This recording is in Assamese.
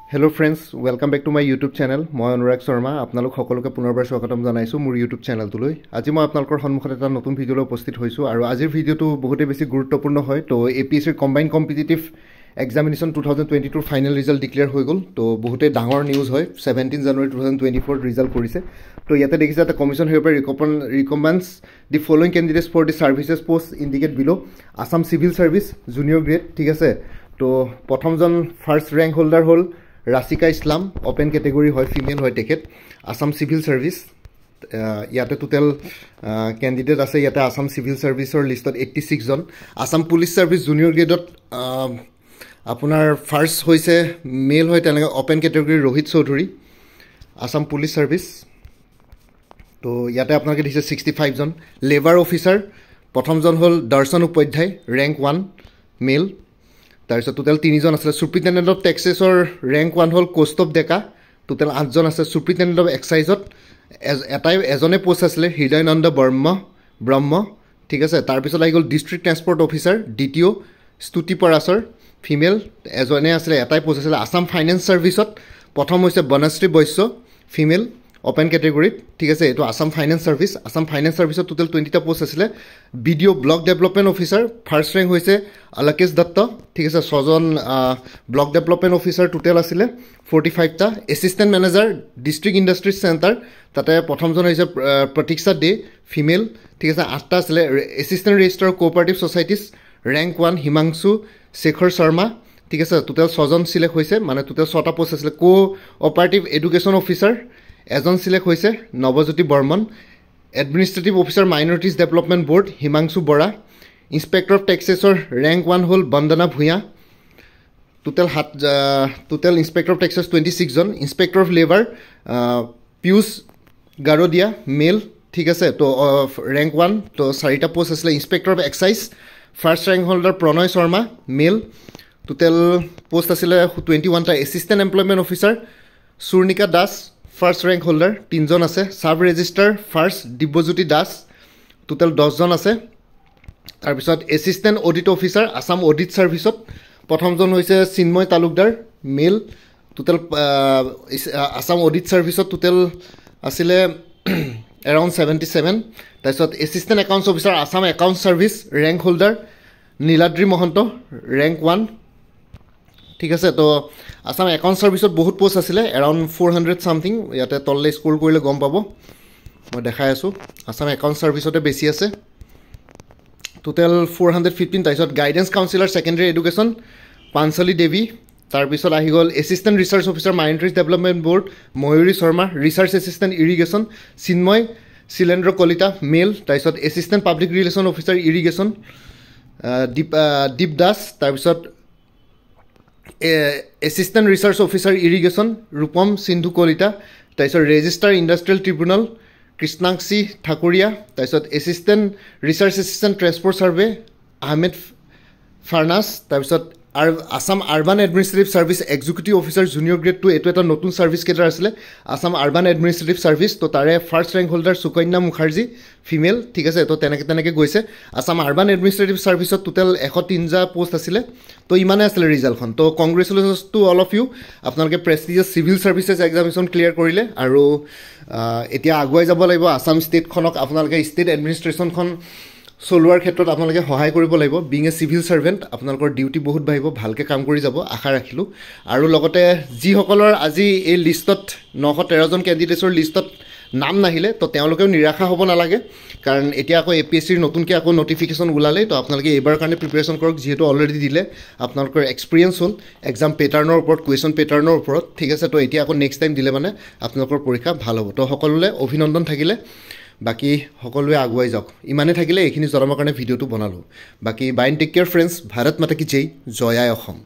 Hello friends, welcome back to my YouTube channel. মই অনুৰাগ শৰ্মা আপোনালোক সকলোকে পুনৰবাৰ স্বাগতম জনাইছো মোৰ YouTube চেনেলটোলৈ। আজি মই আপোনালোকৰ সন্মুখত এটা নতুন ভিডিঅলৈ উপস্থিত হৈছো আৰু আজিৰ ভিডিঅটো বহুতে বেছি গুৰুত্বপূৰ্ণ হয়। তো APSC combined competitive examination 2022 final result declare হৈ গ'ল। তো বহুতে ডাঙৰ নিউজ হয় 17 জানুৱাৰী 2024 ৰিজাল্ট কৰিছে। তো ইয়াতে দেখিছে এটা commission here recommends the following candidates for the services post indicate below Assam civil service junior grade, ঠিক আছে। তো প্ৰথমজন ফাৰ্স্ট ৰেংক হোল্ডাৰ হ'ল ৰাছিকা ইছলাম, ওপেন কেটেগৰী হয়, ফিমেল হয় তেখেত, আসাম সিভিল সাৰ্ভিস। ইয়াতে টোটেল ক্যান্ডিডেট আছে ইয়াতে আসাম সিভিল সাৰ্ভিসৰ লিষ্টত 86 জন। আসাম পুলিচ সাৰ্ভিস জুনিয়ৰ গ্ৰেডত আপোনাৰ ফাৰ্স্ট হৈছে মেল হয় তেনেকৈ open category Rohit Choudhury, Assam police service. তো ইয়াতে আপোনালোকে দিছে 65 জন। লেবাৰ অফিচাৰ প্ৰথমজন হ'ল দৰ্শন উপাধ্যায়, ৰেংক 1 মেল। তাৰপিছত টোটেল 3 জন আছে। সুপ্ৰিটেণ্ডেণ্ট অফ টেক্সেছৰ ৰেংক 1 হ'ল কৌস্তভ ডেকা, টোটেল 8 জন আছে। সুপ্ৰিটেণ্ডেণ্ট অফ এক্সাইজত এজনে পোষ্ট আছিলে হৃদয়নন্দ ব্ৰহ্ম, ঠিক আছে। তাৰপিছত আহি গ'ল ডিষ্ট্ৰিক্ট ট্ৰেন্সপৰ্ট অফিচাৰ দ্বিতীয় স্তুতি পৰাশৰ, ফিমেল এজনে আছিলে, এটাই পোষ্ট আছিলে। আসাম ফাইনেন্স সাৰ্ভিসত প্ৰথম হৈছে বনশ্ৰী বৈশ্য, ফিমেল, ওপেন কেটেগৰীত, ঠিক আছে। এইটো Assam finance service. Assam finance সাৰ্ভিসত টোটেল 20টা পোষ্ট আছিলে। BDO block development officer first rank হৈছে অলকেশ দত্ত, ঠিক আছে। 6 জন ব্লক ডেভেলপমেণ্ট অফিচাৰ টোটেল আছিলে 45টা। Assistant manager district industries centre তাতে প্ৰথমজন হৈছে প্ৰতীক্ষা দে, ফিমেল, ঠিক আছে। 8টা আছিলে। Assistant registrar cooperative societies rank 1 Himanshu Shekhar Sharma, ঠিক আছে। টোটেল 6 জন চিলেক্ট হৈছে, মানে টোটেল 6টা পোষ্ট আছিলে। কোঅপাৰেটিভ এডুকেশ্যন অফিচাৰ এজন চিলেক্ট হৈছে Nabajyoti Barman. Administrative officer minorities development board Himanshu Bora. Inspector of টেক্সেছৰ ৰেংক 1 হ'ল Bandana Bhuyan, total inspector of taxes 26 জন। Inspector of labour Piyush Garodia, male, ঠিক আছে। তো ৰেংক 1, তো 4টা পোষ্ট আছিলে। Inspector of excise first rank holder Pranay Sharma, male, total post আছিলে 21টা। Assistant employment officer Churnika Das, first rank holder 3 জন আছে। Sub registrar first Dibyajyoti Das, total 10 জন আছে। তাৰপিছত assistant audit officer Assam audit সাৰ্ভিসত প্ৰথমজন হৈছে Chinmoy Talukdar, male, total Assam audit সাৰ্ভিসত টোটেল আছিলে এৰাউণ্ড 77। তাৰপিছত assistant accounts officer Assam accounts service rank holder Niladri Mahanta, rank 1, ঠিক আছে। তো আসাম একাউণ্ট সাৰ্ভিসত বহুত পোষ্ট আছিলে, এৰাউণ্ড 400 চামথিং। ইয়াতে তললৈ স্ক্ৰল কৰিলে গম পাব, মই দেখাই আছোঁ। আসাম একাউণ্ট সাৰ্ভিসতে বেছি আছে, টোটেল 415। তাৰপিছত guidance counsellor secondary education Panchali Devi. তাৰপিছত আহি গ'ল assistant research officer minorities development board Mayuri Sharma. Research assistant irrigation Chinmoy Shilendra Kalita, male. তাৰপিছত assistant public relation officer irrigation Deep Das. তাৰপিছত assistant research officer irrigation Rupam Sindhu Kalita. তাৰপিছত registrar industrial tribunal Krishnakshi Thakuria. তাৰপিছত assistant research assistant transport survey Ahmed Farnaz. তাৰপিছত Assam urban administrative service executive officer junior grade 2, এইটো এটা নতুন ছাৰ্ভিচ কেডাৰ আছিলে আসাম আৰ্বান এডমিনিষ্ট্ৰেটিভ ছাৰ্ভিচ। তো তাৰে first rank holder Sukanya Mukherjee, female, ঠিক আছে। তো তেনেকৈ গৈছে। আসাম আৰ্বান এডমিনিষ্ট্ৰেটিভ ছাৰ্ভিচত টোটেল 103টা পোষ্ট আছিলে। তো ইমানে আছিলে ৰিজাল্টখন। তো congratulations to all of you, আপোনালোকে prestigious civil services examination clear কৰিলে। আৰু এতিয়া আগুৱাই যাব লাগিব। আসাম ষ্টেটখনক আপোনালোকে ষ্টেট এডমিনিষ্ট্ৰেশ্যনখন চলোৱাৰ ক্ষেত্ৰত আপোনালোকে সহায় কৰিব লাগিব। বিং এ চিভিল ছাৰ্ভেণ্ট আপোনালোকৰ ডিউটি বহুত বাঢ়িব, ভালকৈ কাম কৰি যাব আশা ৰাখিলোঁ। আৰু লগতে যিসকলৰ আজি এই লিষ্টত 913 জন কেণ্ডিডেটছৰ লিষ্টত নাম নাহিলে, তো তেওঁলোকেও নিৰাশা হ'ব নালাগে, কাৰণ এতিয়া আকৌ APSCৰ নতুনকৈ আকৌ নটিফিকেশ্যন ওলালে। তো আপোনালোকে এইবাৰ কাৰণে প্ৰিপেৰেশ্যন কৰক, যিহেতু অলৰেডি দিলে, আপোনালোকৰ এক্সপিৰিয়েঞ্চ হ'ল এক্সাম পেটাৰ্ণৰ ওপৰত, কুৱেশ্যন পেটাৰ্ণৰ ওপৰত, ঠিক আছে। তো এতিয়া আকৌ নেক্সট টাইম দিলে মানে আপোনালোকৰ পৰীক্ষা ভাল হ'ব। তো সকলোলৈ অভিনন্দন থাকিলে, বাকী সকলোৱে আগুৱাই যাওক। ইমানে থাকিলে এইখিনি জনাবৰ কাৰণে ভিডিঅ'টো বনালোঁ। বাকী bye and take care friends. Bharat Mata কি জয়, জয় আই অসম।